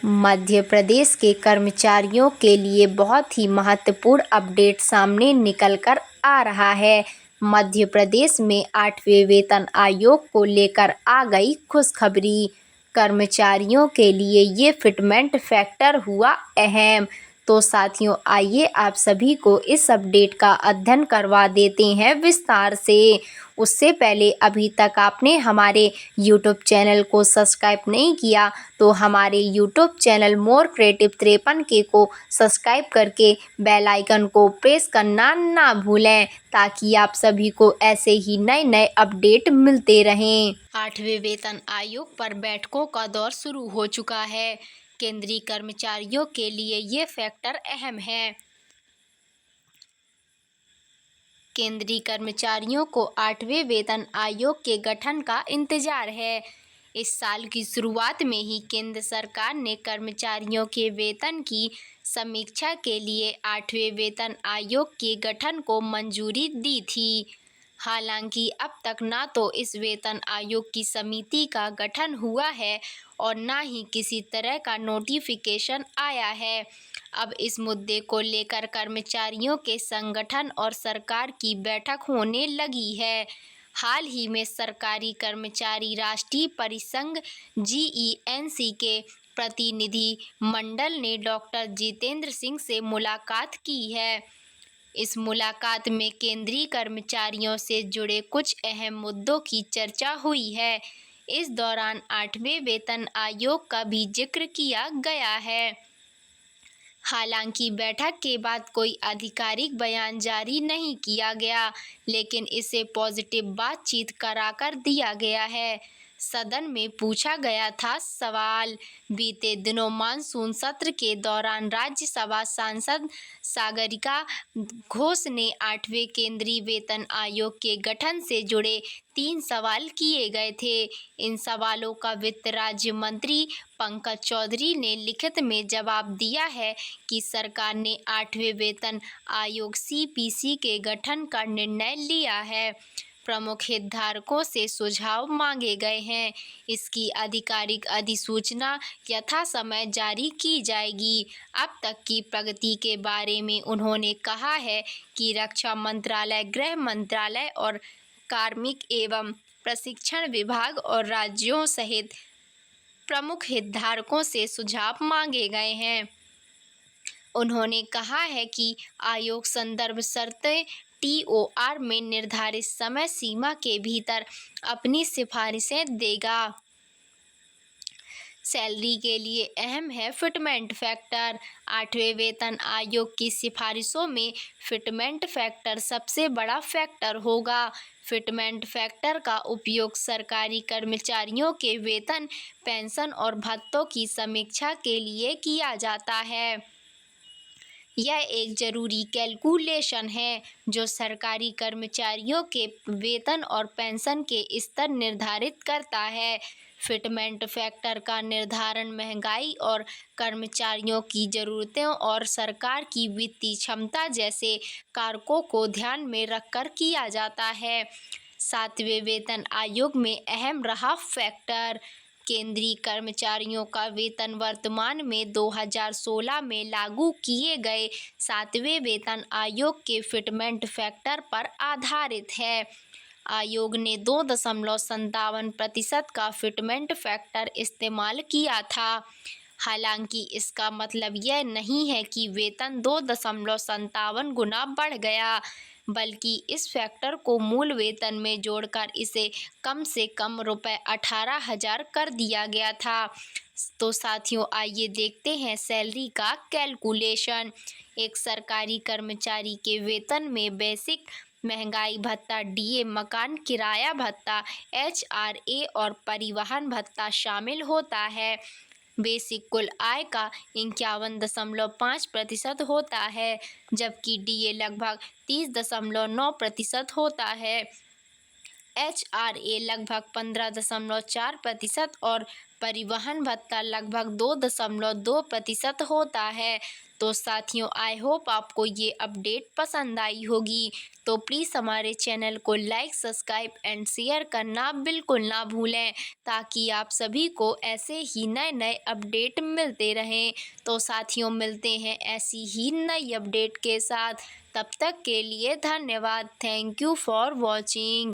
मध्य प्रदेश के कर्मचारियों के लिए बहुत ही महत्वपूर्ण अपडेट सामने निकल कर आ रहा है। मध्य प्रदेश में 8वें वेतन आयोग को लेकर आ गई खुशखबरी। कर्मचारियों के लिए ये फिटमेंट फैक्टर हुआ अहम। तो साथियों, आइए आप सभी को इस अपडेट का अध्ययन करवा देते हैं विस्तार से। उससे पहले अभी तक आपने हमारे YouTube चैनल को सब्सक्राइब नहीं किया तो हमारे YouTube चैनल मोर क्रिएटिव 53 के को सब्सक्राइब करके बेल आइकन को प्रेस करना ना भूलें, ताकि आप सभी को ऐसे ही नए नए अपडेट मिलते रहें। 8वें वेतन आयोग पर बैठकों का दौर शुरू हो चुका है। केंद्रीय कर्मचारियों के लिए ये फैक्टर अहम है। केंद्रीय कर्मचारियों को 8वें वेतन आयोग के गठन का इंतजार है। इस साल की शुरुआत में ही केंद्र सरकार ने कर्मचारियों के वेतन की समीक्षा के लिए 8वें वेतन आयोग के गठन को मंजूरी दी थी। हालांकि अब तक ना तो इस वेतन आयोग की समिति का गठन हुआ है और ना ही किसी तरह का नोटिफिकेशन आया है। अब इस मुद्दे को लेकर कर्मचारियों के संगठन और सरकार की बैठक होने लगी है। हाल ही में सरकारी कर्मचारी राष्ट्रीय परिसंघ GENC के प्रतिनिधि मंडल ने डॉक्टर जितेंद्र सिंह से मुलाकात की है। इस मुलाकात में केंद्रीय कर्मचारियों से जुड़े कुछ अहम मुद्दों की चर्चा हुई है। इस दौरान 8वें वेतन आयोग का भी जिक्र किया गया है। हालांकि बैठक के बाद कोई आधिकारिक बयान जारी नहीं किया गया, लेकिन इसे पॉजिटिव बातचीत करार दिया गया है। सदन में पूछा गया था सवाल। बीते दिनों मानसून सत्र के दौरान राज्यसभा सांसद सागरिका घोष ने 8वें केंद्रीय वेतन आयोग के गठन से जुड़े 3 सवाल किए गए थे। इन सवालों का वित्त राज्य मंत्री पंकज चौधरी ने लिखित में जवाब दिया है कि सरकार ने 8वें वेतन आयोग CPC के गठन का निर्णय लिया है। प्रमुख हितधारकों से सुझाव मांगे गए हैं। इसकी आधिकारिक अधिसूचना यथासमय जारी की जाएगी। अब तक की प्रगति के बारे में उन्होंने कहा है कि रक्षा मंत्रालय, गृह मंत्रालय और कार्मिक एवं प्रशिक्षण विभाग और राज्यों सहित प्रमुख हितधारकों से सुझाव मांगे गए हैं। उन्होंने कहा है कि आयोग संदर्भ शर्तें TOR में निर्धारित समय सीमा के भीतर अपनी सिफारिशें देगा। सैलरी के लिए अहम है फिटमेंट फैक्टर। 8वें वेतन आयोग की सिफारिशों में फिटमेंट फैक्टर सबसे बड़ा फैक्टर होगा। फिटमेंट फैक्टर का उपयोग सरकारी कर्मचारियों के वेतन, पेंशन और भत्तों की समीक्षा के लिए किया जाता है। यह एक जरूरी कैलकुलेशन है जो सरकारी कर्मचारियों के वेतन और पेंशन के स्तर निर्धारित करता है। फिटमेंट फैक्टर का निर्धारण महंगाई और कर्मचारियों की ज़रूरतों और सरकार की वित्तीय क्षमता जैसे कारकों को ध्यान में रखकर किया जाता है। 7वें वेतन आयोग में अहम रहा फैक्टर। केंद्रीय कर्मचारियों का वेतन वर्तमान में 2016 में लागू किए गए 7वें वेतन आयोग के फिटमेंट फैक्टर पर आधारित है। आयोग ने 2.57% का फिटमेंट फैक्टर इस्तेमाल किया था। हालांकि इसका मतलब यह नहीं है कि वेतन 2.57 गुना बढ़ गया, बल्कि इस फैक्टर को मूल वेतन में जोड़कर इसे कम से कम रुपये 18,000 कर दिया गया था। तो साथियों, आइए देखते हैं सैलरी का कैलकुलेशन। एक सरकारी कर्मचारी के वेतन में बेसिक महंगाई भत्ता, DA, मकान किराया भत्ता, HRA और परिवहन भत्ता शामिल होता है। बेसिक कुल आय का 51.5% होता है, जबकि DA लगभग 30.9% होता है, HRA लगभग 15.4% और परिवहन भत्ता लगभग 2.2% होता है। तो साथियों, आई होप आपको ये अपडेट पसंद आई होगी। तो प्लीज़ हमारे चैनल को लाइक, सब्सक्राइब एंड शेयर करना बिल्कुल ना भूलें, ताकि आप सभी को ऐसे ही नए-नए अपडेट मिलते रहें। तो साथियों, मिलते हैं ऐसी ही नई अपडेट के साथ। तब तक के लिए धन्यवाद। Thank you for watching.